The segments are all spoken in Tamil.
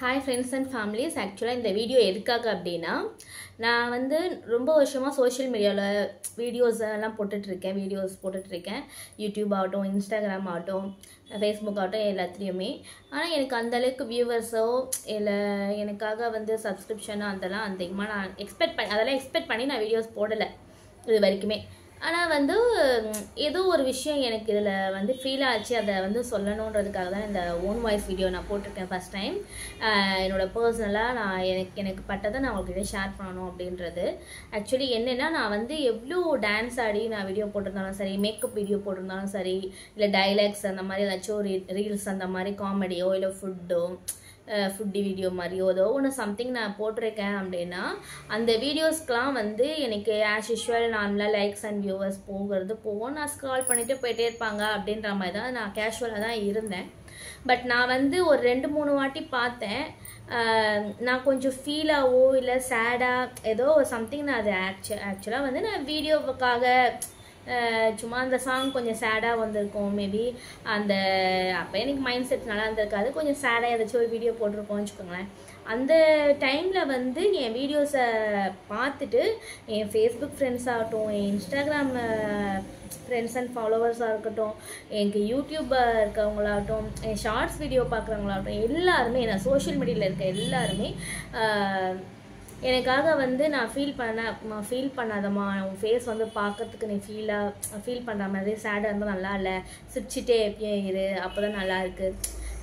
Hi friends and families. Actually இந்த வீடியோ எதுக்காக அப்படின்னா நான் வந்து ரொம்ப வருஷமா சோஷியல் மீடியாவில் வீடியோஸ் எல்லாம் போட்டுட்ருக்கேன் யூடியூப் ஆகட்டும், இன்ஸ்டாகிராம் ஆகட்டும், ஃபேஸ்புக் ஆகட்டும், எல்லாத்துலேயுமே. ஆனால் எனக்கு அந்தளவுக்கு வியூவர்ஸோ இல்லை எனக்காக வந்து சப்ஸ்கிரிப்ஷனோ அதெல்லாம் அதிகமாக நான் எக்ஸ்பெக்ட் பண்ணி நான் வீடியோஸ் போடலை இது வரைக்குமே. ஆனால் வந்து ஏதோ ஒரு விஷயம் எனக்கு இதில் வந்து ஃபீல் ஆச்சு, அதை வந்து சொல்லணுன்றதுக்காக தான் இந்த ஓன் வாய்ஸ் வீடியோ நான் போட்டிருக்கேன் ஃபஸ்ட் டைம். என்னோடய பர்சனலாக நான் எனக்கு பட்டதை நான் உங்கள்கிட்ட ஷேர் பண்ணணும் அப்படின்றது. ஆக்சுவலி என்னென்னா, நான் வந்து எவ்வளோ டான்ஸ் ஆடி நான் வீடியோ போட்டிருந்தாலும் சரி, மேக்கப் வீடியோ போட்டிருந்தாலும் சரி, இல்லை டைலாக்ஸ் அந்த மாதிரி ஏதாச்சும் ரீல்ஸ் அந்த மாதிரி காமெடியோ இல்லை ஃபுட்டி வீடியோ மாதிரியோ ஏதோ ஒன்று சம்திங் நான் போட்டிருக்கேன் அப்படின்னா அந்த வீடியோஸ்க்கெலாம் வந்து எனக்கு ஆஸ் யூஷுவல் நார்மலாக லைக்ஸ் அண்ட் வியூவர்ஸ் போகும். நான் ஸ்க்ரால் பண்ணிவிட்டு போயிட்டே இருப்பாங்க அப்படின்ற மாதிரி தான் நான் கேஷுவலாக தான் இருந்தேன். பட் நான் வந்து ஒரு 2-3 வாட்டி பார்த்தேன். நான் கொஞ்சம் ஃபீலாகவோ இல்லை சேடாக ஏதோ சம்திங் நான் அது ஆக்சுவலாக வந்து நான் வீடியோவுக்காக சும்மா அந்த சாங் கொஞ்சம் சேடாக வந்திருக்கும் மேபி. அப்போ எனக்கு மைண்ட் செட் நல்லா இருந்திருக்காது, கொஞ்சம் சேடாக ஏதாச்சும் ஒரு வீடியோ போட்டிருக்கோம்னு வச்சுக்கோங்களேன். அந்த டைமில் வந்து என் வீடியோஸை பார்த்துட்டு என் ஃபேஸ்புக் ஃப்ரெண்ட்ஸ் ஆகட்டும், என் இன்ஸ்டாகிராம் ஃப்ரெண்ட்ஸ் அண்ட் ஃபாலோவர்ஸாக இருக்கட்டும், எனக்கு யூடியூப்பில் இருக்கவங்களாகட்டும், என் ஷார்ட்ஸ் வீடியோ பார்க்குறவங்களாகட்டும், எல்லாருமே நான் சோஷியல் மீடியாவில் இருக்க எல்லாருமே எனக்காக வந்து நான் ஃபீல் பண்ணாதம்மா, உன் ஃபேஸ் வந்து பார்க்கறதுக்கு நீ ஃபீல் பண்ணுற மாதிரி சேடாக இருந்தால் நல்லா இல்லை, சிரிச்சிட்டே எப்பயும் இரு, அப்போ தான் நல்லா இருக்குது.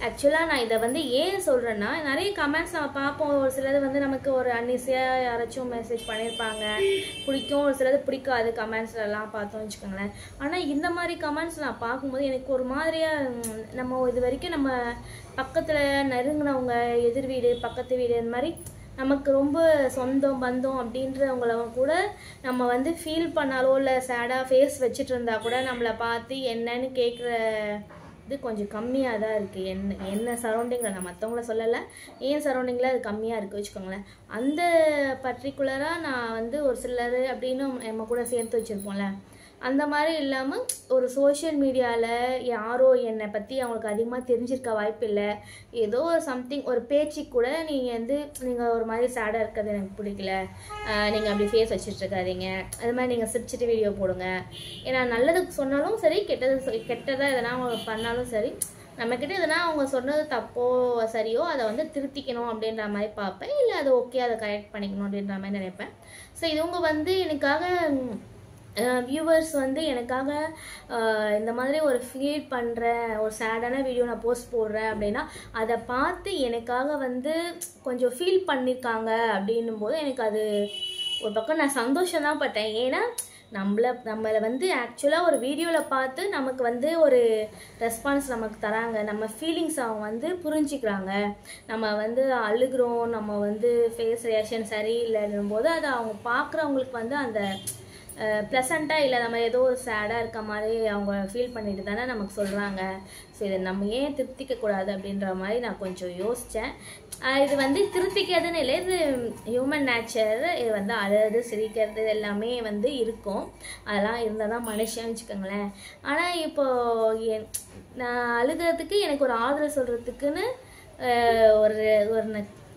ஆக்சுவலாக நான் இதை வந்து ஏன் சொல்கிறேன்னா, நிறைய கமெண்ட்ஸ் நம்ம பார்ப்போம். ஒரு சிலது வந்து நமக்கு ஒரு அன்னிசியாக யாராச்சும் மெசேஜ் பண்ணியிருப்பாங்க, பிடிக்கும், ஒரு சிலது பிடிக்காது கமெண்ட்ஸ்லாம் பார்த்தோம்னு வச்சுக்கோங்களேன். ஆனால் இந்த மாதிரி கமெண்ட்ஸ் நான் பார்க்கும்போது எனக்கு ஒரு மாதிரியாக, நம்ம இது வரைக்கும் நம்ம பக்கத்தில் நெருங்கினவங்க, எதிர் வீடு, பக்கத்து வீடு, இந்த மாதிரி நமக்கு ரொம்ப சொந்தம் பந்தம் அப்படின்றவங்கள கூட நம்ம வந்து ஃபீல் பண்ணாலோ இல்லை சேடாக ஃபேஸ் வச்சுட்டு இருந்தா கூட நம்மளை பார்த்து என்னன்னு கேட்குற இது கொஞ்சம் கம்மியாக தான் இருக்குது. என்ன சரௌண்டிங்கில், நான் மற்றவங்கள சொல்லலை, ஏன் சரௌண்டிங்கில் அது கம்மியாக இருக்குது வச்சுக்கோங்களேன். அந்த பர்டிகுலராக நான் வந்து ஒரு சிலர் அப்படின்னு நம்ம கூட சேர்த்து வச்சுருப்போம்ல, அந்த மாதிரி இல்லாமல் ஒரு சோஷியல் மீடியாவில் யாரோ என்னை பற்றி அவங்களுக்கு அதிகமாக தெரிஞ்சிருக்க வாய்ப்பு இல்லை. ஏதோ ஒரு சம்திங் ஒரு பேச்சு கூட நீங்கள் ஒரு மாதிரி சேடாக இருக்கிறது எனக்கு பிடிக்கல, நீங்கள் அப்படி ஃபேஸ் வச்சுட்ருக்காதீங்க, அது மாதிரி நீங்கள் சிரிச்சிட்டு வீடியோ போடுங்க. ஏன்னா நல்லதுக்கு சொன்னாலும் சரி, கெட்டதாக எதனா அவங்க பண்ணாலும் சரி, நம்மக்கிட்ட எதனா அவங்க சொன்னது தப்போ சரியோ அதை வந்து திருத்திக்கணும் அப்படின்ற மாதிரி பார்ப்பேன். இல்லை அது ஓகே, அதை கரெக்ட் பண்ணிக்கணும் அப்படின்ற மாதிரி நினைப்பேன். ஸோ இவங்க வந்து எனக்காக வியூவர்ஸ் வந்து எனக்காக இந்த மாதிரி ஒரு ஃபீல் பண்ணுறேன், ஒரு சேடான வீடியோ நான் போஸ்ட் போடுறேன் அப்படின்னா அதை பார்த்து எனக்காக வந்து கொஞ்சம் ஃபீல் பண்ணியிருக்காங்க அப்படின்னும் போது எனக்கு அது ஒரு பக்கம் நான் சந்தோஷம் தான் பட்டேன். ஏன்னா நம்மளை வந்து ஆக்சுவலாக ஒரு வீடியோவில் பார்த்து நமக்கு வந்து ஒரு ரெஸ்பான்ஸ் நமக்கு தராங்க, நம்ம ஃபீலிங்ஸ் அவங்க வந்து புரிஞ்சிக்கிறாங்க, நம்ம வந்து அழுகிறோம், நம்ம வந்து ஃபேஸ் ரியாக்ஷன் சரியில்லைன்னும் போது அதை அவங்க பார்க்குறவங்களுக்கு வந்து அந்த ப்ளசண்ட்டாக இல்லை, நம்ம ஏதோ ஒரு சேடாக இருக்க மாதிரி அவங்க ஃபீல் பண்ணிட்டு தானே நமக்கு சொல்கிறாங்க. ஸோ இதை நம்ம ஏன் திருத்திக்கக்கூடாது அப்படின்ற மாதிரி நான் கொஞ்சம் யோசித்தேன். இது வந்து திருத்திக்கிறதுன்னு இல்லை, இது ஹியூமன் நேச்சர். இது வந்து அழுது சிரிக்கிறது எல்லாமே வந்து இருக்கும், அதெல்லாம் இருந்தால் தான் மனுஷன் வச்சுக்கோங்களேன். ஆனால் இப்போது நான் அழுகிறதுக்கு எனக்கு ஒரு ஆதரவு சொல்கிறதுக்குன்னு ஒரு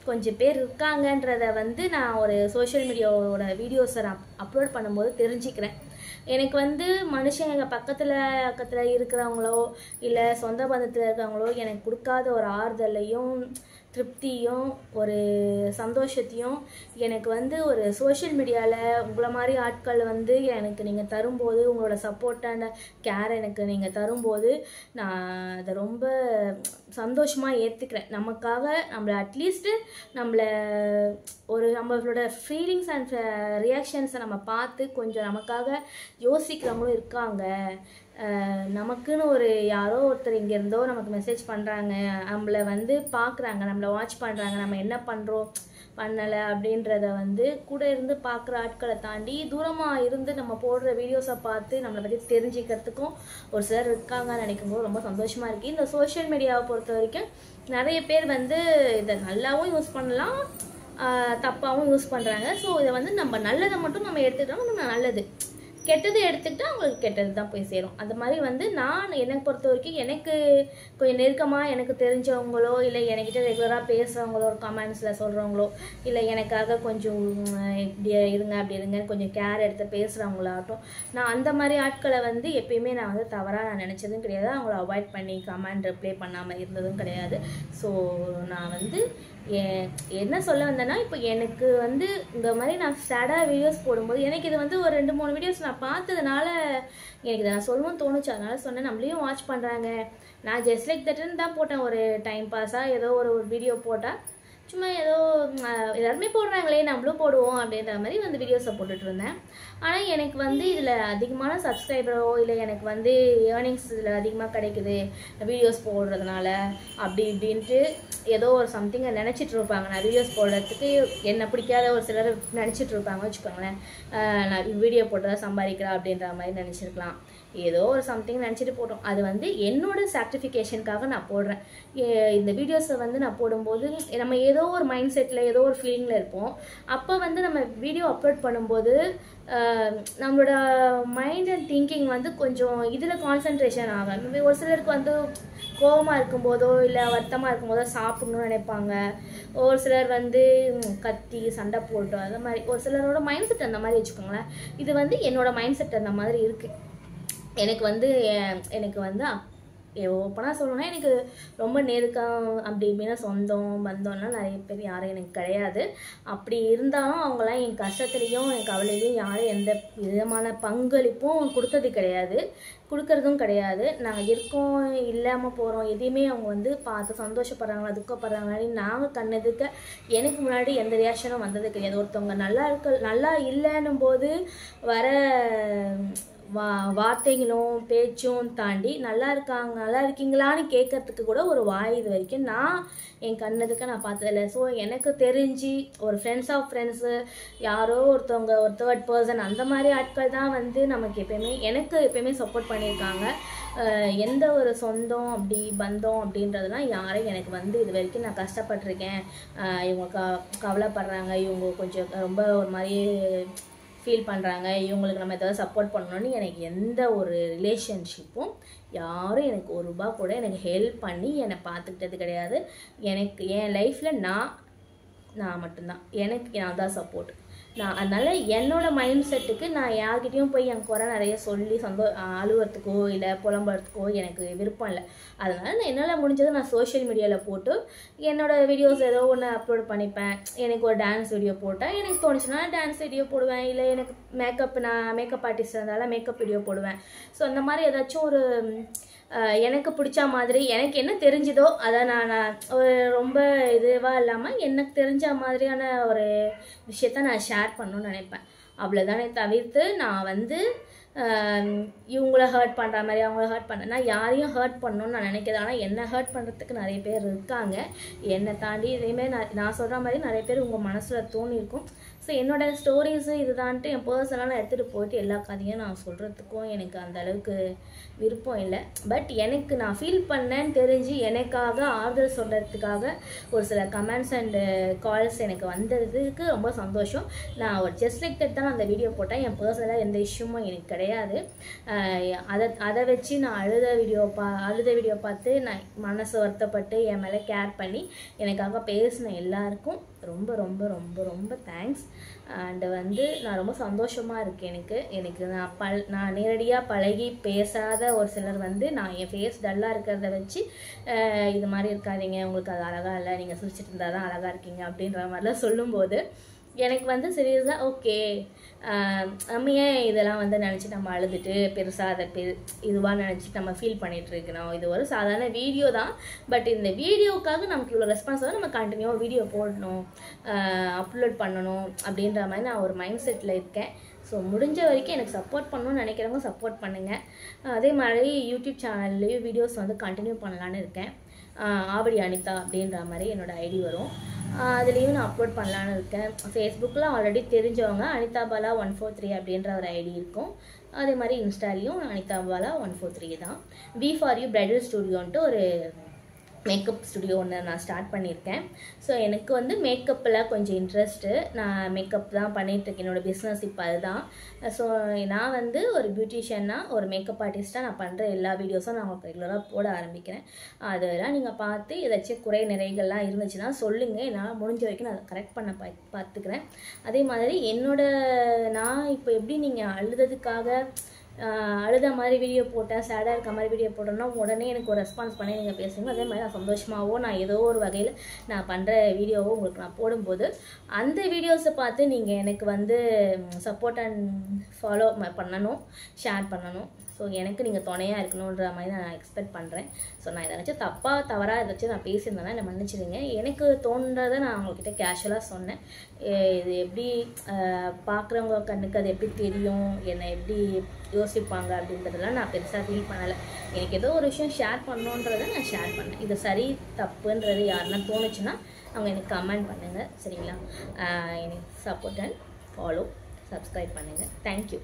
கொஞ்சம் பேர் இருக்காங்கன்றத வந்து நான் ஒரு சோஷியல் மீடியாவோட வீடியோஸை நான் அப்லோட் பண்ணும்போது தெரிஞ்சுக்கிறேன். எனக்கு வந்து மனுஷங்க பக்கத்தில் இருக்கிறவங்களோ இல்லை சொந்த பந்தத்தில் இருக்கிறவங்களோ எனக்கு கொடுக்காத ஒரு ஆறுதலையும் திருப்தியும் ஒரு சந்தோஷத்தையும் எனக்கு வந்து ஒரு சோஷியல் மீடியாவில் உங்களை மாதிரி ஆட்கள் வந்து எனக்கு நீங்கள் தரும்போது, உங்களோட சப்போர்ட்டான கேர் எனக்கு நீங்கள் தரும்போது நான் அதை ரொம்ப சந்தோஷமாக ஏற்றுக்கிறேன். நமக்காக நம்மளை அட்லீஸ்ட்டு நம்மளோட ஃபீலிங்ஸ் அண்ட் ரியாக்ஷன்ஸை நம்ம பார்த்து கொஞ்சம் நமக்காக யோசிக்கிறவங்களும் இருக்காங்க. நமக்குன்னு ஒரு யாரோ ஒருத்தர் இங்கேருந்தோ நமக்கு மெசேஜ் பண்ணுறாங்க, நம்மளை வந்து பார்க்குறாங்க, நம்மளை வாட்ச் பண்ணுறாங்க, நம்ம என்ன பண்ணுறோம் பண்ணலை அப்படின்றத வந்து கூட இருந்து பார்க்குற ஆட்களை தாண்டி தூரமாக இருந்து நம்ம போடுற வீடியோஸை பார்த்து நம்மளை பற்றி தெரிஞ்சுக்கிறதுக்கும் ஒரு சிலர் இருக்காங்கன்னு நினைக்கும்போது ரொம்ப சந்தோஷமாக இருக்குது. இந்த சோஷியல் மீடியாவை பொறுத்த வரைக்கும் நிறைய பேர் வந்து இதை நல்லாவும் யூஸ் பண்ணலாம், தப்பாகவும் யூஸ் பண்ணுறாங்க. ஸோ இதை வந்து நம்ம நல்லதை மட்டும் நம்ம எடுத்துக்கிட்டோம், நம்ம நல்லது கெட்டது எடுத்துக்கிட்டு அவங்களுக்கு கெட்டது தான் போய் சேரும். அந்த மாதிரி வந்து நான் என்னை பொறுத்த வரைக்கும் எனக்கு கொஞ்சம் நெருக்கமாக எனக்கு தெரிஞ்சவங்களோ இல்லை என்கிட்ட ரெகுலராக பேசுகிறவங்களோ ஒரு கமெண்ட்ஸில் சொல்கிறவங்களோ இல்லை எனக்காக கொஞ்சம் இப்படி இருங்க அப்படி இருங்க கொஞ்சம் கேர் எடுத்து பேசுகிறவங்களாகட்டும், நான் அந்த மாதிரி ஆட்களை வந்து எப்பயுமே நான் வந்து தவறாக நான் நினச்சதும் கிடையாது. அவங்கள அவாய்ட் பண்ணி கமெண்ட் ரிப்ளை பண்ணாமல் இருந்ததும் கிடையாது. ஸோ நான் வந்து என்ன சொல்ல வந்தேன்னா, இப்போ எனக்கு வந்து இந்த மாதிரி நான் சேடாக வீடியோஸ் போடும்போது எனக்கு இது வந்து ஒரு 2-3 வீடியோஸ் நான் பார்த்ததுனால எனக்கு இதை நான் சொல்லணும்னு தோணுச்சு. அதனால சொன்னேன், நம்மளையும் வாட்ச் பண்ணுறாங்க, நான் ஜஸ்ட் லைக் தட்டுன்னு தான் போட்டேன். ஒரு டைம் பாஸாக ஏதோ ஒரு வீடியோ போட்டால் சும்மா ஏதோ எல்லாருமே போடுறாங்களே நம்மளும் போடுவோம் அப்படின்ற மாதிரி வந்து வீடியோஸை போட்டுட்டு இருந்தேன். ஆனால் எனக்கு வந்து இதில் அதிகமான சப்ஸ்கிரைபரோ இல்லை எனக்கு வந்து ஏர்னிங்ஸ் இதில் அதிகமாக கிடைக்குது வீடியோஸ் போடுறதுனால அப்படி இப்படின்ட்டு ஏதோ ஒரு சம்திங்கை நினச்சிட்டு இருப்பாங்க. நான் வீடியோஸ் போடுறதுக்கு என்னை பிடிக்காத ஒரு சிலர் நினச்சிட்டு இருப்பாங்க வச்சுக்கோங்களேன். நான் வீடியோ போட்டதாக சம்பாதிக்கிறேன் அப்படின்ற மாதிரி நினச்சிருக்கலாம். ஏதோ ஒரு சம்திங் நினச்சிட்டு போட்டோம். அது வந்து என்னோட சாக்ரிஃபிகேஷனுக்காக நான் போடுறேன். இந்த வீடியோஸை வந்து நான் போடும்போது நம்ம ஏதோ ஒரு மைண்ட் செட்டில் ஏதோ ஒரு ஃபீலிங்கில் இருப்போம். அப்போ வந்து நம்ம வீடியோ அப்லோட் பண்ணும்போது நம்மளோட மைண்ட் அண்ட் திங்கிங் வந்து கொஞ்சம் இதில் கான்சன்ட்ரேஷன் ஆகும். ஒரு சிலருக்கு வந்து கோபமாக இருக்கும்போதோ இல்லை வருத்தமாக இருக்கும்போதோ சாப்பிடணும்னு நினைப்பாங்க. ஒரு சிலர் வந்து கத்தி சண்டை போட்டோம். அந்த மாதிரி ஒரு சிலரோட மைண்ட் செட் அந்த மாதிரி வச்சுக்கோங்களேன். இது வந்து என்னோட மைண்ட் செட் அந்த மாதிரி இருக்குது. எனக்கு வந்து ஓப்பனாக சொல்லணும்னா எனக்கு ரொம்ப நெருக்கம் அப்படி இப்படின்னா சொந்தம் பந்தம்லாம் நிறைய பேர் யாரும் எனக்கு கிடையாது. அப்படி இருந்தாலும் அவங்களாம் என் கஷ்டத்துலேயும் என் கவலையிலையும் யாரும் எந்த விதமான பங்களிப்பும் கொடுத்தது கிடையாது, கொடுக்கறதும் கிடையாது. நாங்கள் இருக்கோம் இல்லாமல் போகிறோம் எதையுமே அவங்க வந்து பார்த்து சந்தோஷப்படுறாங்களா துக்கப்படுறாங்களான்னு நாங்கள் கண்ணதுக்கு எனக்கு முன்னாடி எந்த ரியாக்ஷனும் வந்தது கிடையாது. ஒருத்தவங்க நல்லா இல்லைன்னும் போது வர வார்த்தைகளும் பேச்சும் தாண்டி நல்லா இருக்கீங்களான்னு கேட்கறதுக்கு கூட ஒரு வாய் இது வரைக்கும் நான் என் கண்ணதுக்கு நான் பார்த்ததில்லை. ஸோ எனக்கு தெரிஞ்சு ஒரு ஃப்ரெண்ட்ஸ் ஆஃப் ஃப்ரெண்ட்ஸு யாரோ ஒருத்தவங்க ஒரு தேர்ட் பர்சன் அந்த மாதிரி ஆட்கள் தான் வந்து நமக்கு எனக்கு எப்பயுமே சப்போர்ட் பண்ணியிருக்காங்க. எந்த ஒரு சொந்தம் அப்படி பந்தம் அப்படின்றதுலாம் யாரும் எனக்கு வந்து இது வரைக்கும் நான் கஷ்டப்பட்டிருக்கேன், இவங்க கவலைப்படுறாங்க, இவங்க கொஞ்சம் ரொம்ப ஒரு மாதிரி ஃபீல் பண்ணுறாங்க, இவங்களுக்கு நம்ம ஏதாவது சப்போர்ட் பண்ணணும்னு எனக்கு எந்த ஒரு ரிலேஷன்ஷிப்பும் யாரும் எனக்கு ஒரு ரூபா கூட எனக்கு ஹெல்ப் பண்ணி என்னை பார்த்துக்கிட்டது கிடையாது. எனக்கு என் லைஃப்பில் நான் மட்டும்தான், நான் தான் சப்போர்ட். அதனால் என்னோட மைண்ட் செட்டுக்கு நான் யார்கிட்டையும் போய் என் குறை நிறைய சொல்லி அழுகிறதுக்கோ இல்லை புலம்புறதுக்கோ எனக்கு விருப்பம் இல்லை. அதனால் நான் என்னால் முடிஞ்சதை நான் சோஷியல் மீடியாவில் போட்டு என்னோடய வீடியோஸ் ஏதோ ஒன்று அப்லோட் பண்ணிப்பேன். எனக்கு ஒரு டான்ஸ் வீடியோ போட்டால் எனக்கு தோணுச்சுன்னா டான்ஸ் வீடியோ போடுவேன். இல்லை எனக்கு நான் மேக்கப் ஆர்டிஸ்ட் இருந்தாலும் மேக்கப் வீடியோ போடுவேன். ஸோ அந்த மாதிரி ஏதாச்சும் ஒரு எனக்கு பிடிச்ச மாதிரி எனக்கு என்ன தெரிஞ்சுதோ அதை நான் ரொம்ப இதுவாக இல்லாமல் எனக்கு தெரிஞ்ச மாதிரியான ஒரு விஷயத்த நான் ஷேர் பண்ணணும்னு நினைப்பேன். அவ்வளோதானே தவிர்த்து நான் வந்து இவங்கள ஹர்ட் பண்ணுற மாதிரி அவங்கள ஹர்ட் பண்ண நான் யாரையும் ஹர்ட் பண்ணணும்னு நான் நினைக்கிறேன். ஆனால் என்னை ஹர்ட் பண்ணுறதுக்கு நிறைய பேர் இருக்காங்க. என்னை தாண்டி இதேமாரி நான் சொல்கிற மாதிரி நிறைய பேர் உங்கள் மனசில் தோணியிருக்கும். ஸோ என்னோடய ஸ்டோரிஸு இதுதான்ட்டு என் பர்சனலாக நான் எடுத்துகிட்டு போயிட்டு எல்லா கதையும் நான் சொல்கிறதுக்கும் எனக்கு அந்த அளவுக்கு விருப்பம் இல்லை. பட் எனக்கு நான் ஃபீல் பண்ணேன்னு தெரிஞ்சு எனக்காக ஆறுதல் சொல்கிறதுக்காக ஒரு சில கமெண்ட்ஸ் அண்டு கால்ஸ் எனக்கு வந்ததுக்கு ரொம்ப சந்தோஷம். நான் ஒரு ஜஸ்ட் லைக் தட் தான் அந்த வீடியோ போட்டேன். என் பர்சனலாக எந்த இஷ்யூமும் எனக்கு கிடையாது. அதை வச்சு நான் அழுத வீடியோ பார்த்து நான் மனசு வருத்தப்பட்டு என் மேலே கேர் பண்ணி எனக்காக பேசின எல்லாருக்கும் ரொம்ப ரொம்ப ரொம்ப ரொம்ப தேங்க்ஸ். அண்டு வந்து நான் ரொம்ப சந்தோஷமாக இருக்கேன். எனக்கு நான் நேரடியாக பழகி பேசாத ஒரு சிலர் வந்து நான் என் ஃபேஸ் டல்லாக இருக்கிறத வச்சு இது மாதிரி இருக்காதீங்க, உங்களுக்கு அது அழகாக இல்லை, நீங்கள் சிரிச்சிட்டு இருந்தால் தான் அழகாக இருக்கீங்க அப்படின்ற மாதிரிலாம் சொல்லும்போது எனக்கு வந்து சீரியஸாக ஓகே, நம்ம ஏன் இதெல்லாம் வந்து நினச்சி நம்ம அழுதுட்டு பெருசாக அதை இதுவாக நினச்சிட்டு நம்ம ஃபீல் பண்ணிகிட்டு இருக்கணும். இது ஒரு சாதாரண வீடியோ தான். பட் இந்த வீடியோவுக்காக நமக்கு இவ்வளோ ரெஸ்பான்ஸாக நம்ம கண்டினியூவாக வீடியோ போடணும், அப்லோட் பண்ணணும் அப்படின்ற மாதிரி நான் ஒரு மைண்ட் செட்டில் இருக்கேன். ஸோ முடிஞ்ச வரைக்கும் எனக்கு சப்போர்ட் பண்ணணும்னு நினைக்கிறவங்க சப்போர்ட் பண்ணுங்கள். அதே மாதிரி யூடியூப் சேனல்லையும் வீடியோஸ் வந்து கண்டினியூ பண்ணலான்னு இருக்கேன். ஆவடி அனிதா அப்படின்ற மாதிரி என்னோடய ஐடி வரும். அதுலேயும் நான் அப்லோட் பண்ணலான்னு இருக்கேன். ஃபேஸ்புக்கில் ஆல்ரெடி தெரிஞ்சவங்க அனிதா பாலா 143 அப்படின்ற ஒரு ஐடி இருக்கும். அதே மாதிரி இன்ஸ்டாலையும் அனிதா பாலா 143 தான். V for you பிரைடல் ஸ்டுடியோன்ட்டு ஒரு மேக்கப் ஸ்டுடியோ ஒன்று நான் ஸ்டார்ட் பண்ணியிருக்கேன். ஸோ எனக்கு வந்து மேக்கப்பில் கொஞ்சம் இன்ட்ரெஸ்ட்டு. நான் மேக்கப் தான் பண்ணிகிட்ருக்கேன். என்னோடய பிஸ்னஸ் இப்போ அதுதான். ஸோ நான் வந்து ஒரு பியூட்டிஷியனாக, ஒரு மேக்கப் ஆர்டிஸ்ட்டாக நான் பண்ணுற எல்லா வீடியோஸும் நான் உங்களுக்கு ரெகுலராக போட ஆரம்பிக்கிறேன். அதெல்லாம் நீங்கள் பார்த்து ஏதாச்சும் குறை நிறைகள்லாம் இருந்துச்சுன்னா சொல்லுங்கள். என்னால் முடிஞ்ச வரைக்கும் நான் அதை கரெக்ட் பண்ண பார்த்துக்கிறேன். அதே மாதிரி நான் இப்போ எப்படி நீங்கள் அழுத மாதிரி வீடியோ போட்டேன், சேடாக இருக்க மாதிரி வீடியோ போட்டோன்னா உடனே எனக்கு ஒரு ரெஸ்பான்ஸ் பண்ணி நீங்கள் பேசுங்க. அதே மாதிரி நான் சந்தோஷமாகவோ நான் ஏதோ ஒரு வகையில் நான் பண்ணுற வீடியோவோ உங்களுக்கு நான் போடும்போது அந்த வீடியோஸை பார்த்து நீங்கள் எனக்கு வந்து சப்போர்ட் அண்ட் ஃபாலோ பண்ணணும், ஷேர் பண்ணணும். ஸோ எனக்கு நீங்கள் துணையாக இருக்கணுன்ற மாதிரி நான் எக்ஸ்பெக்ட் பண்ணுறேன். ஸோ நான் ஏதாச்சும் தவறாக ஏதாச்சும் நான் பேசியிருந்தேன்னா என்னை மன்னிச்சிடுங்க. எனக்கு தோன்றதை நான் உங்கள்கிட்ட கேஷுவலாக சொன்னேன். இது எப்படி பார்க்குறவங்க கண்ணுக்கு அது எப்படி தெரியும், என்னை எப்படி யோசிப்பாங்க அப்படின்றதெல்லாம் நான் பெருசாக ஃபீல் பண்ணலை. எனக்கு ஏதோ ஒரு விஷயம் ஷேர் பண்ணணுன்றதை நான் ஷேர் பண்ணேன். இது சரி தப்புன்றது யாருன்னா தோணுச்சுன்னா அவங்க எனக்கு கமெண்ட் பண்ணுங்கள். சரிங்களா? எனக்கு சப்போர்ட் அண்ட் ஃபாலோ, சப்ஸ்கிரைப் பண்ணுங்கள். தேங்க்யூ.